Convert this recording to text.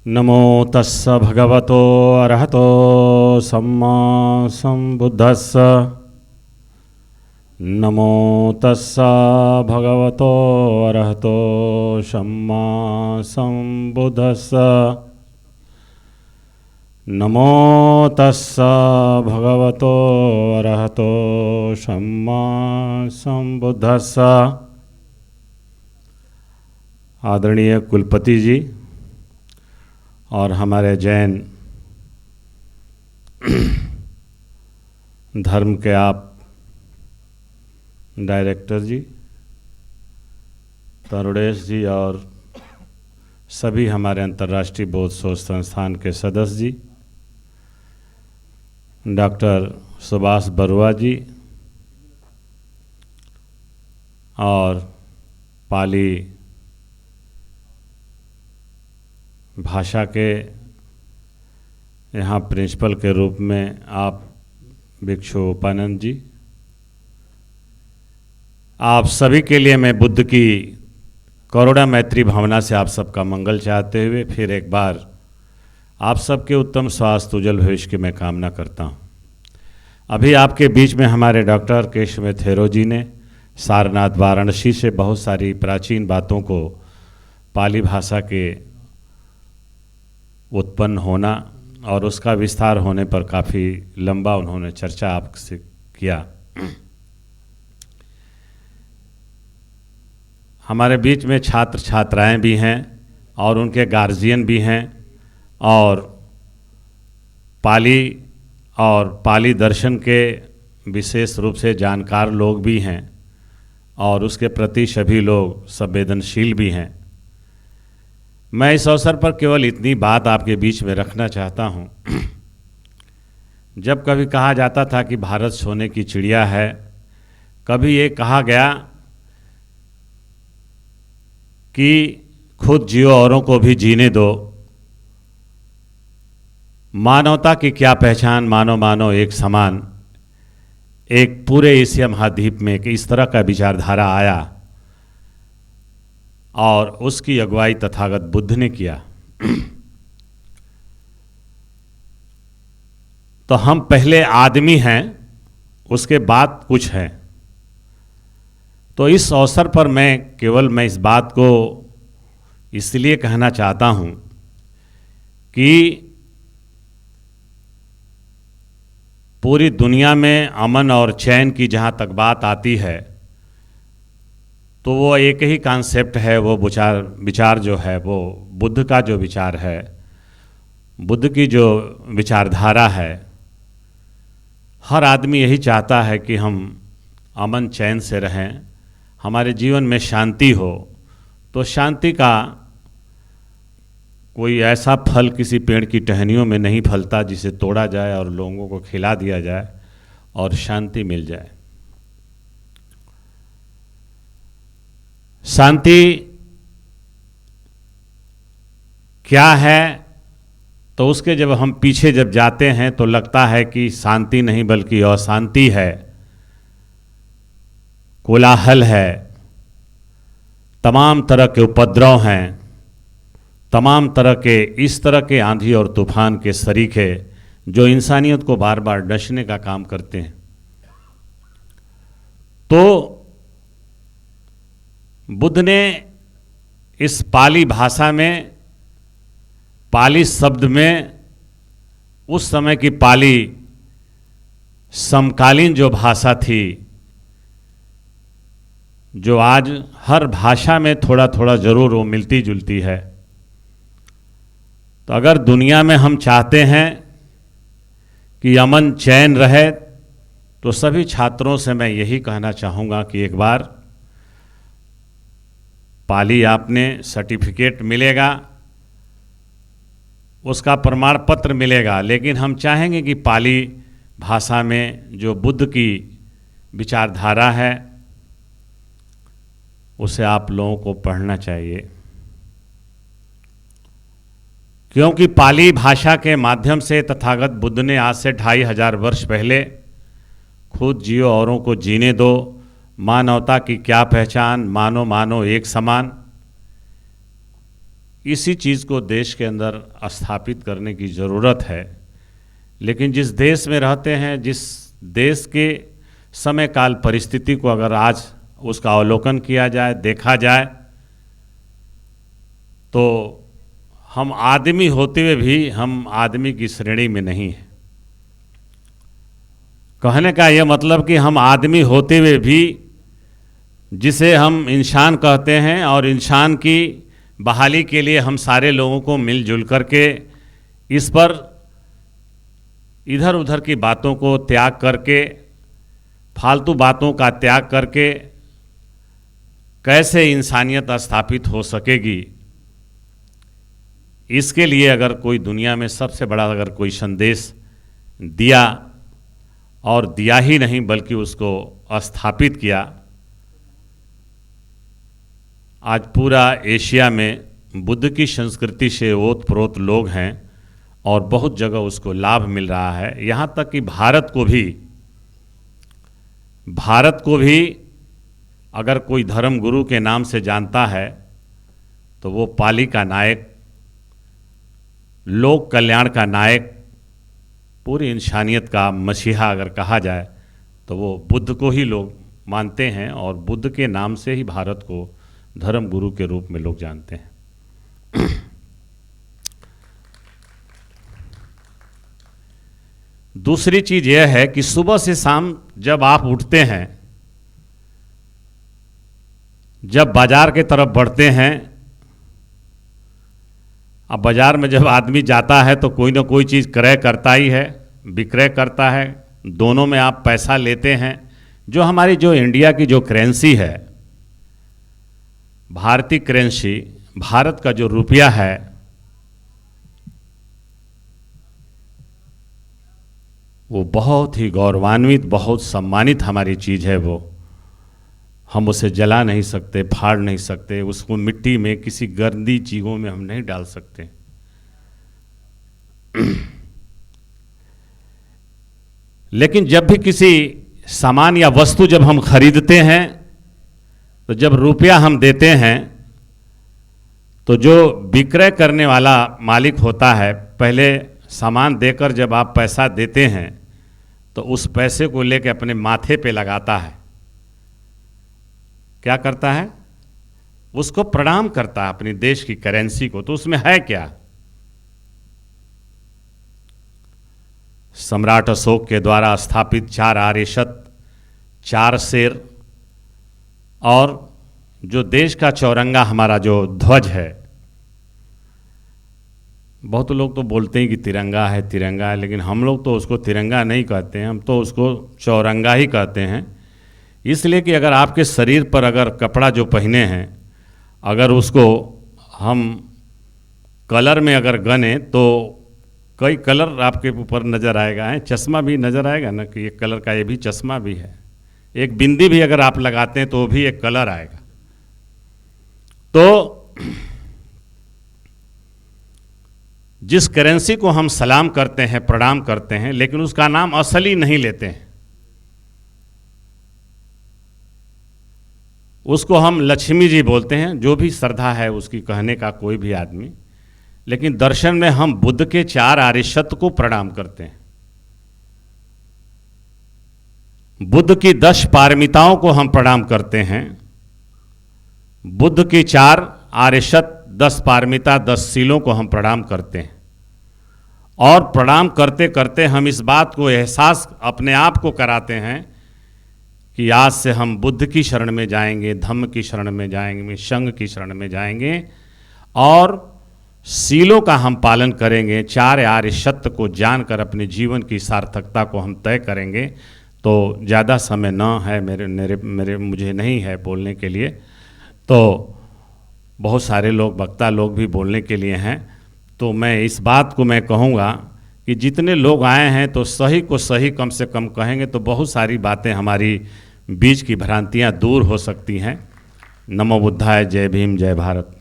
नमो तस्स भगवतो अरहतो सम्मा सम्बुद्धस्स। नमो तस्स भगवतो अरहतो सम्मा सम्बुद्धस्स। नमो तस्स भगवतो अरहतो सम्मा सम्बुद्धस्स। आदरणीय कुलपति जी और हमारे जैन धर्म के आप डायरेक्टर जी, तरुणेश जी और सभी हमारे अंतर्राष्ट्रीय बौद्ध शोध संस्थान के सदस्य जी, डॉक्टर सुभाष बरुआ जी और पाली भाषा के यहाँ प्रिंसिपल के रूप में आप भिक्षु उपानंद जी, आप सभी के लिए मैं बुद्ध की करुणा मैत्री भावना से आप सबका मंगल चाहते हुए फिर एक बार आप सबके उत्तम स्वास्थ्य उज्जवल भविष्य की मैं कामना करता हूँ। अभी आपके बीच में हमारे डॉक्टर केशव थेरो जी ने सारनाथ वाराणसी से बहुत सारी प्राचीन बातों को पाली भाषा के उत्पन्न होना और उसका विस्तार होने पर काफ़ी लंबा उन्होंने चर्चा आपसे किया। हमारे बीच में छात्र छात्राएं भी हैं और उनके गार्जियन भी हैं और पाली दर्शन के विशेष रूप से जानकार लोग भी हैं और उसके प्रति सभी लोग संवेदनशील भी हैं। मैं इस अवसर पर केवल इतनी बात आपके बीच में रखना चाहता हूँ। जब कभी कहा जाता था कि भारत सोने की चिड़िया है, कभी ये कहा गया कि खुद जियो औरों को भी जीने दो, मानवता की क्या पहचान, मानो मानो एक समान। एक पूरे एशिया महाद्वीप में कि इस तरह का विचारधारा आया और उसकी अगुवाई तथागत बुद्ध ने किया। तो हम पहले आदमी हैं, उसके बाद कुछ है। तो इस अवसर पर मैं इस बात को इसलिए कहना चाहता हूं कि पूरी दुनिया में अमन और चैन की जहां तक बात आती है तो वो एक ही कॉन्सेप्ट है, वो विचार जो है वो बुद्ध का जो विचार है, बुद्ध की जो विचारधारा है। हर आदमी यही चाहता है कि हम अमन चैन से रहें, हमारे जीवन में शांति हो। तो शांति का कोई ऐसा फल किसी पेड़ की टहनियों में नहीं फलता जिसे तोड़ा जाए और लोगों को खिला दिया जाए और शांति मिल जाए। शांति क्या है, तो उसके जब हम पीछे जब जाते हैं तो लगता है कि शांति नहीं बल्कि अशांति है, कोलाहल है, तमाम तरह के उपद्रव हैं, तमाम तरह के इस तरह के आंधी और तूफान के सरीखे जो इंसानियत को बार बार डसने का काम करते हैं। तो बुद्ध ने इस पाली भाषा में, पाली शब्द में, उस समय की पाली समकालीन जो भाषा थी, जो आज हर भाषा में थोड़ा थोड़ा जरूर वो मिलती जुलती है। तो अगर दुनिया में हम चाहते हैं कि अमन चैन रहे तो सभी छात्रों से मैं यही कहना चाहूँगा कि एक बार पाली आपने सर्टिफिकेट मिलेगा, उसका प्रमाण पत्र मिलेगा, लेकिन हम चाहेंगे कि पाली भाषा में जो बुद्ध की विचारधारा है उसे आप लोगों को पढ़ना चाहिए, क्योंकि पाली भाषा के माध्यम से तथागत बुद्ध ने आज से 2500 वर्ष पहले खुद जियो औरों को जीने दो, मानवता की क्या पहचान, मानो मानो एक समान, इसी चीज़ को देश के अंदर स्थापित करने की ज़रूरत है। लेकिन जिस देश में रहते हैं, जिस देश के समय काल परिस्थिति को अगर आज उसका अवलोकन किया जाए, देखा जाए, तो हम आदमी होते हुए भी हम आदमी की श्रेणी में नहीं हैं। कहने का यह मतलब कि हम आदमी होते हुए भी, जिसे हम इंसान कहते हैं, और इंसान की बहाली के लिए हम सारे लोगों को मिलजुल करके इस पर इधर उधर की बातों को त्याग करके, फालतू बातों का त्याग करके कैसे इंसानियत स्थापित हो सकेगी, इसके लिए अगर कोई दुनिया में सबसे बड़ा अगर कोई संदेश दिया, और दिया ही नहीं बल्कि उसको स्थापित किया, आज पूरा एशिया में बुद्ध की संस्कृति से ओतप्रोत लोग हैं और बहुत जगह उसको लाभ मिल रहा है। यहाँ तक कि भारत को भी अगर कोई धर्म गुरु के नाम से जानता है तो वो पाली का नायक, लोक कल्याण का नायक, पूरी इंसानियत का मसीहा अगर कहा जाए तो वो बुद्ध को ही लोग मानते हैं, और बुद्ध के नाम से ही भारत को धर्म गुरु के रूप में लोग जानते हैं। दूसरी चीज यह है कि सुबह से शाम जब आप उठते हैं, जब बाजार के तरफ बढ़ते हैं, अब बाजार में जब आदमी जाता है तो कोई ना कोई चीज़ क्रय करता ही है, विक्रय करता है, दोनों में आप पैसा लेते हैं। जो हमारी जो इंडिया की जो करेंसी है, भारतीय करेंसी, भारत का जो रुपया है, वो बहुत ही गौरवान्वित, बहुत सम्मानित हमारी चीज़ है। वो हम उसे जला नहीं सकते, फाड़ नहीं सकते, उसको मिट्टी में किसी गंदी चीज़ों में हम नहीं डाल सकते। लेकिन जब भी किसी सामान या वस्तु जब हम खरीदते हैं, तो जब रुपया हम देते हैं, तो जो विक्रय करने वाला मालिक होता है, पहले सामान देकर जब आप पैसा देते हैं तो उस पैसे को लेकर अपने माथे पे लगाता है। क्या करता है? उसको प्रणाम करता है, अपने देश की करेंसी को। तो उसमें है क्या? सम्राट अशोक के द्वारा स्थापित 4 आर्यशत, 4 शेर, और जो देश का चौरंगा हमारा जो ध्वज है, बहुत लोग तो बोलते हैं कि तिरंगा है, तिरंगा है, लेकिन हम लोग तो उसको तिरंगा नहीं कहते हैं, हम तो उसको चौरंगा ही कहते हैं। इसलिए कि अगर आपके शरीर पर अगर कपड़ा जो पहने हैं, अगर उसको हम कलर में अगर गने तो कई कलर आपके ऊपर नज़र आएगा है। चश्मा भी नज़र आएगा ना कि एक कलर का ये भी चश्मा भी है। एक बिंदी भी अगर आप लगाते हैं तो वो भी एक कलर आएगा। तो जिस करेंसी को हम सलाम करते हैं, प्रणाम करते हैं, लेकिन उसका नाम असली नहीं लेते हैं, उसको हम लक्ष्मी जी बोलते हैं, जो भी श्रद्धा है उसकी कहने का कोई भी आदमी। लेकिन दर्शन में हम बुद्ध के 4 आर्यशत को प्रणाम करते हैं, बुद्ध की 10 पारमिताओं को हम प्रणाम करते हैं, बुद्ध की 4 आर्यशत, 10 पारमिता, 10 शीलों को हम प्रणाम करते हैं। और प्रणाम करते करते हम इस बात को एहसास अपने आप को कराते हैं कि आज से हम बुद्ध की शरण में जाएंगे, धम्म की शरण में जाएंगे, संघ की शरण में जाएंगे, और शीलों का हम पालन करेंगे। 4 आर्यशत को जानकर अपने जीवन की सार्थकता को हम तय करेंगे। तो ज़्यादा समय न है मुझे नहीं है बोलने के लिए, तो बहुत सारे लोग, वक्ता लोग भी बोलने के लिए हैं। तो मैं इस बात को मैं कहूँगा कि जितने लोग आए हैं तो सही को सही कम से कम कहेंगे तो बहुत सारी बातें हमारी बीच की भ्रांतियाँ दूर हो सकती हैं। नमो बुद्धाय, जय भीम, जय भारत।